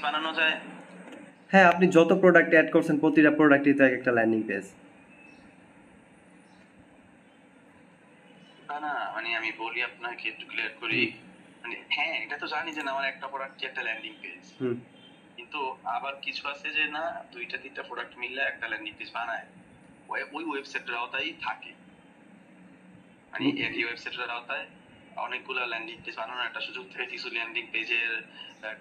বানানো যায়? হ্যাঁ, আপনি যত প্রোডাক্ট অ্যাড করছেন প্রতিটা প্রোডাক্টই তো একটা ল্যান্ডিং পেজ। না মানে আমি বলি আপনাকে একটু ক্লিয়ার করি, মানে হ্যাঁ এটা তো জানি যে আমার একটা প্রোডাক্ট একটা ল্যান্ডিং পেজ, কিন্তু আবার কিছু আছে যে না দুইটা তিনটা প্রোডাক্ট মিললে একটা ল্যান্ডিং পেজ বানায়, ওই ওয়েবসাইটের আওতায় থাকে, মানে একই ওয়েবসাইটের আওতায় অনেকগুলো ল্যান্ডিং পেজ বানানোর একটা সুযোগ থাকে। কিছু ল্যান্ডিং পেজের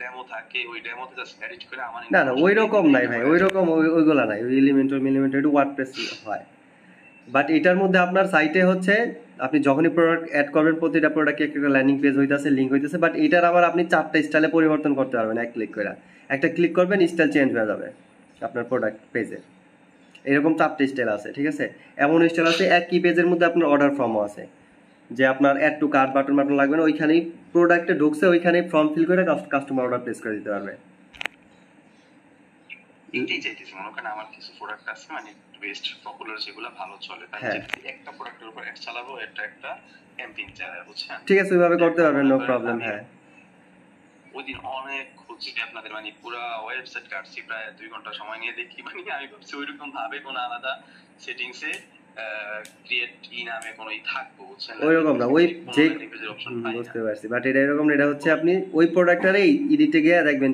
ডেমো থাকে, ওই ডেমোতে জাস্ট এডিট করে আমার না ওই রকম নাই ভাই, ওই রকম ওইগুলা নাই, ওই এলিমেন্টর একটু ওয়ার্ডপ্রেস হয়। বাট এটার মধ্যে আপনার সাইটে হচ্ছে আপনি যখনই প্রোডাক্ট অ্যাড করবেন প্রতিটা প্রোডাক্টে একটা ল্যান্ডিং পেজ হইতেছে, লিঙ্ক হইতেছে। বাট এটার আবার আপনি 4টা স্টাইলে পরিবর্তন করতে পারবেন এক ক্লিক করে। একটা ক্লিক করবেন স্টাইল চেঞ্জ হয়ে যাবে আপনার প্রোডাক্ট পেজে। এরকম 4টা স্টাইল আছে, ঠিক আছে। এমন স্টাইল আছে একই পেজের মধ্যে আপনার অর্ডার ফর্মও আছে, যে আপনার অ্যাড টু কার্ট বাটন লাগবে না, ওইখানেই প্রোডাক্টে ঢুকছে ওইখানেই ফর্ম ফিল করে কাস্টমার অর্ডার প্লেস করে দিতে পারবে। এটাই চাইতেছি, মনে করেন আমার কিছু প্রোডাক্ট আছে মানে বেস্ট পপুলার যেগুলো ভালো চলে, তাই একটা প্রোডাক্টের উপর অ্যাড চালাবো, একটা ক্যাম্পেইন চালাবো, বুঝছেন? ঠিক আছে, ওইভাবে করতে পারবেন, নো প্রবলেম। হ্যাঁ ওই দিন অনেক খুঁজছি আপনাদের, মানে পুরো ওয়েবসাইট কাটছি, প্রায় 2 ঘন্টা সময় নিয়ে দেখি, মানে আমি ভাবছি ওইরকম ভাবে কোনো আলাদা সেটিংসে ক্রিয়েট নামে কোনো থাকবো, বুঝছেন? ওইরকম না, ওই যে বুঝতে পারছি। বাট এটা এরকম, এটা হচ্ছে আপনি ওই প্রোডাক্টটারই এডিটে গিয়ে দেখবেন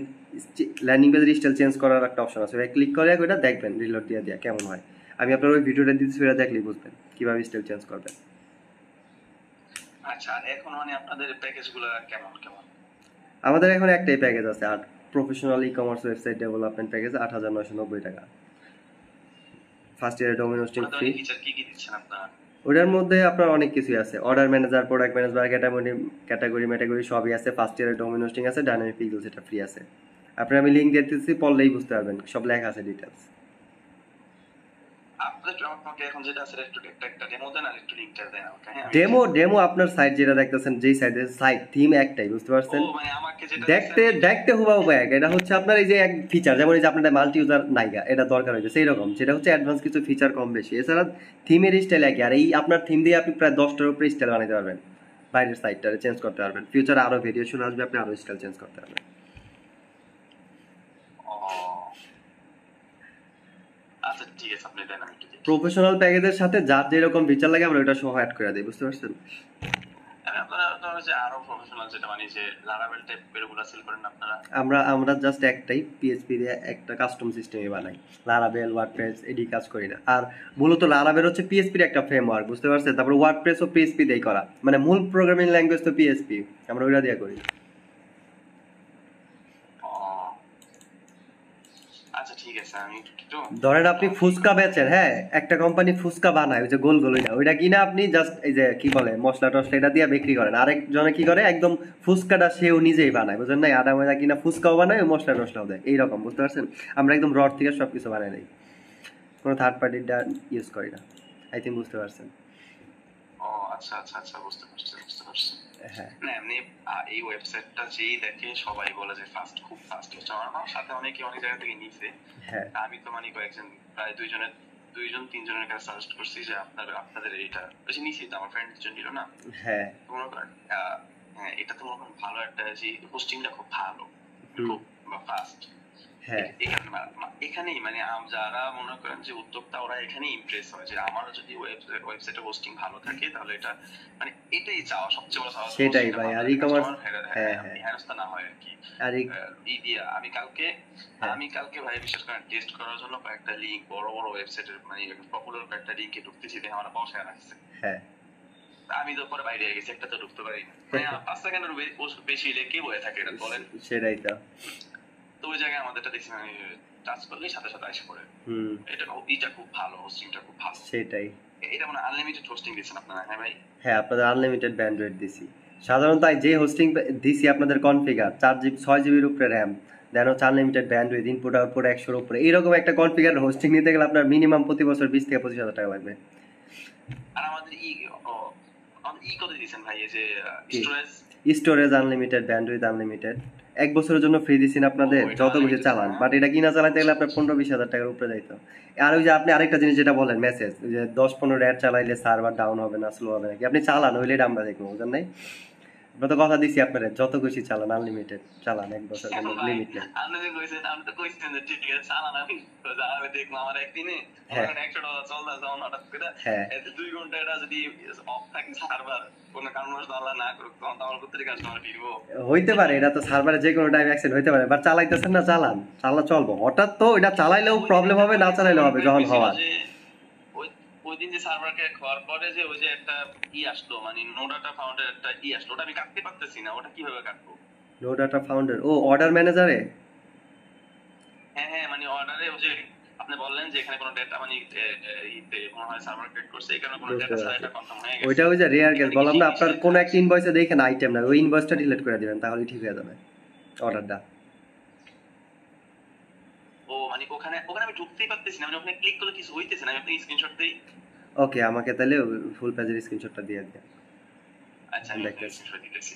ল্যান্ডিং পেজের স্টাইল চেঞ্জ করার একটা অপশন আছে, ওই ক্লিক করে ওইটা দেখবেন রিলোড দিয়ে দেয়া কেমন হয়। আমি আপনার ওই ভিডিওটা দিতেছি, ওটা দেখলেই বুঝবেন কিভাবে স্টাইল চেঞ্জ করবেন। আচ্ছা, এখন মানে আপনাদের প্যাকেজগুলো কেমন কেমন? আমাদের এখন একটাই প্যাকেজ আছে, আর professional e-commerce website development package 8,990 টাকা। ফার্স্ট ইয়ারে ডোমেইন হোস্টিং ফ্রি। কি কি দিচ্ছেন আপনারা? ওটার মধ্যে আপনার অনেক কিছুই আছে, order manager, product manager, category সবই আছে। ফার্স্ট ইয়ারে ডোমেইন হোস্টিং আছে, ডাইনামিক পিক্সেল সেটা ফ্রি আছে। আপনি আমি লিংক দিয়ে দিতেছি, পড়লেই বুঝতে পারবেন, সব লেখা আছে ডিটেইলস। ডেমো আপনার সাইট যেটা দেখতেছেন, যেই সাইটের সাইট থিম একটাই, বুঝতে পারছেন? দেখতে হুবাহু এক। এটা হচ্ছে আপনার এই যে এক ফিচার, যেমন এই যে আপনার মাল্টি ইউজার নাইগা এটা দরকার হয়েছে সেই রকম, সেটা হচ্ছে অ্যাডভান্স কিছু ফিচার কম বেশি। এছাড়া থিমের স্টাইল একই, আর এই আপনার থিম দিয়ে আপনি প্রায় 10টার উপরে স্টাইল বানাতে পারবেন, বাইরের সাইটটা চেঞ্জ করতে পারবেন। ফিউচারে আরো ভেরিয়েশন আসবে, আপনি আরো স্টাইল চেঞ্জ করতে পারবেন। প্রফেশনাল প্যাকেজের সাথে যার যেরকম ফিচার লাগে আমরা ওটা সহ অ্যাড করে দেই, বুঝতে পারছেন? আমরা জাস্ট একটাই পিএইচপি দিয়ে একটা কাস্টম সিস্টেমে বানাই, লারাভেল, ওয়ার্ডপ্রেস এডি কাজ করি না। আর মূলত লারাভেল হচ্ছে পিএইচপি এর একটা ফ্রেমওয়ার্ক, বুঝতে পারছেন? তারপর ওয়ার্ডপ্রেস ও পিএইচপি দিয়েই করা, মানে মূল প্রোগ্রামিং ল্যাঙ্গুয়েজ তো পিএইচপি, আমরা ওইটা দিয়ে করি। ধরেন আপনি ফুচকা বেচেন, হ্যাঁ একটা কোম্পানি ফুচকা বানায় ওই যে গোল গোল ওইটা কিনা আপনি জাস্ট এই যে কি বলে মশলা টসলা এটা দিয়ে বিক্রি করেন। আরেকজনে কি করে একদম ফুচকাটা সেও নিজেই বানায়, বুঝলেন? না আদা ময়দা কিনা ফুচকাও বানায়, মশলা টসলাও দেয়, এইরকম, বুঝতে পারছেন? আমরা একদম রড থেকে সবকিছু বানাই দিই, কোনো থার্ড পার্টিটা ইউজ করি না। আই থিঙ্ক বুঝতে পারছেন? হ্যাঁ না এমনি এই ওয়েবসাইটটা যেই দেখে সবাই বলে যে ফাস্ট, খুব ফাস্ট হচ্ছে। আমার সাথে অনেকে অনেক জায়গা থেকে নিছে। হ্যাঁ আমি তো মানে কয়েকজন প্রায় দুইজন তিনজনের কাছে সাজেস্ট করছি যে আপনাদের এইটা বেশি নিছি, তো আমার ফ্রেন্ড দুজন নিল না। হ্যাঁ মনে করেন হ্যাঁ এটা তো মনে করেন ভালো একটা, যে হোস্টিংটা খুব ভালো, খুব ফাস্ট। হ্যাঁ এখানেই মানে যারা মনে করেন যে উদ্যোক্তা ওরা এখানে ইমপ্রেস হয় যে আমার যদি ওয়েবসাইটে হোস্টিং ভালো থাকে তাহলে এটা মানে এটাই চাওয়া, সবচেয়ে বড় চাওয়া সেটাই ভাই। আর ই-কমার্স হেনস্থা না হয় আর কি। আর এই দিয়ে আমি কালকে ভাই বিশেষ করে টেস্ট করার জন্য কয়েকটা লিংক বড় বড় ওয়েবসাইটের মানে পপুলার কয়েকটা লিংকে ঢুকতেছি, দেখে আমার বসায় রাখছে। হ্যাঁ আমি তো পরে বাইরে গেছি, একটা তো ঢুকতে পারি না, 5 সেকেন্ডের বেশি লেগে বয়ে থাকে এটা, বলেন? সেটাই তো ওই জায়গায় আমাদেরটা দেখছি মানে টাচ করলেই সাথে সাথে আসে পড়ে। এটা খুব ভালো, হোস্টিংটা খুব ভালো। সেটাই, এটা মানে আনলিমিটেড হোস্টিং দিচ্ছেন আপনারা? হ্যাঁ ভাই, হ্যাঁ আপনাদের আনলিমিটেড ব্যান্ডউইথ দিছি। সাধারণত যে হোস্টিং দিছি আপনাদের কনফিগার 4GB 6GBর উপরে র‍্যাম, দেন হচ্ছে আনলিমিটেড ব্যান্ডউইথ, ইনপুট আউটপুট 100-এর উপরে, এইরকম একটা কনফিগার হোস্টিং নিতে গেলে আপনার মিনিমাম প্রতি বছর 20 থেকে 25,000 টাকা লাগবে। আর আমাদের কত দিয়েছেন ভাই? এই যে স্টোরেজ আনলিমিটেড, ব্যান্ডউইথ আনলিমিটেড, 1 বছরের জন্য ফ্রি দিছেন আপনাদের, যত বেশি চালান। বাট এটা কিনা চালাতে গেলে আপনার 15-20,000 টাকার উপরে যাইতো। আর ওই যে আপনি আরেকটা জিনিস যেটা বলেন মেসেজ, যে 10-15 অ্যাড চালাইলে সার্ভার ডাউন হবে না, স্লো হবে নাকি, আপনি চালান, ওইলে আমরা দেখবো, বুঝলেন? নাই আমরা তো কথা দিছি আপনারা যত খুশি চালান, আনলিমিটেড চালান, 1 বছর কোনো লিমিট নেই। আপনি যে কইছেন, আমি তো কইছেন যে ঠিক আছে চালান, আমি আমি দেখলাম আমার একদিনে $100 চলতেছে হঠাৎ করে 2 ঘন্টা এটা যদি অফ থাকে সার্ভার কোনো কারণবশত আল্লাহ না করুক, তখন তো আমার প্রত্যেক কাস্টমার ফিরবো। হইতে পারে, এটা তো সার্ভারে যে কোনো টাইম অ্যাক্সিডেন্ট হইতে পারে, বাট চালাইতেছেন না, চালান, চলবো। হঠাৎ তো এটা চালাইলেও প্রবলেম হবে, না চালাইলেও হবে যখন হওয়ার। ওই দিন যে সার্ভার ক্র্যাক হওয়ার পরে যে ওই যে একটা আসলো, মানে নো ডাটা ফাউন্ডের একটা আসলো, ওটা আমি কাটতে পারতেছি না, ওটা কিভাবে কাটবো? নো ডাটা ফাউন্ডার, ও অর্ডার ম্যানেজারে? হ্যাঁ, মানে অর্ডারে ওই যে আপনি বললেন যে এখানে কোনো ডেটা মানে মনে হয় সার্ভার ক্রিয়েট করছে, এখানে কোনো ডেটা ছাড়া এটা কনফার্ম হয়ে গেছে। ওইটা ওই যে রেয়ার কেস বললাম না, আপনার কোন একটা ইনভয়েসে দেখেন আইটেম না, ওই ইনভয়েসটা ডিলিট করে দিবেন, তাহলে ঠিক হয়ে যাবে অর্ডারটা। ও মানে ওখানে আমি ঢুকতেই পারতেছি না, মানে ওখানে ক্লিক করলে কিছু হইতেছে না, আমি আপনাকে স্ক্রিনশট দেই। ওকে, আমাকে তাহলে ফুল পেজের স্ক্রিনশটটা দিয়ে দিন। আচ্ছা, আমি স্ক্রিনশট দিতেছি।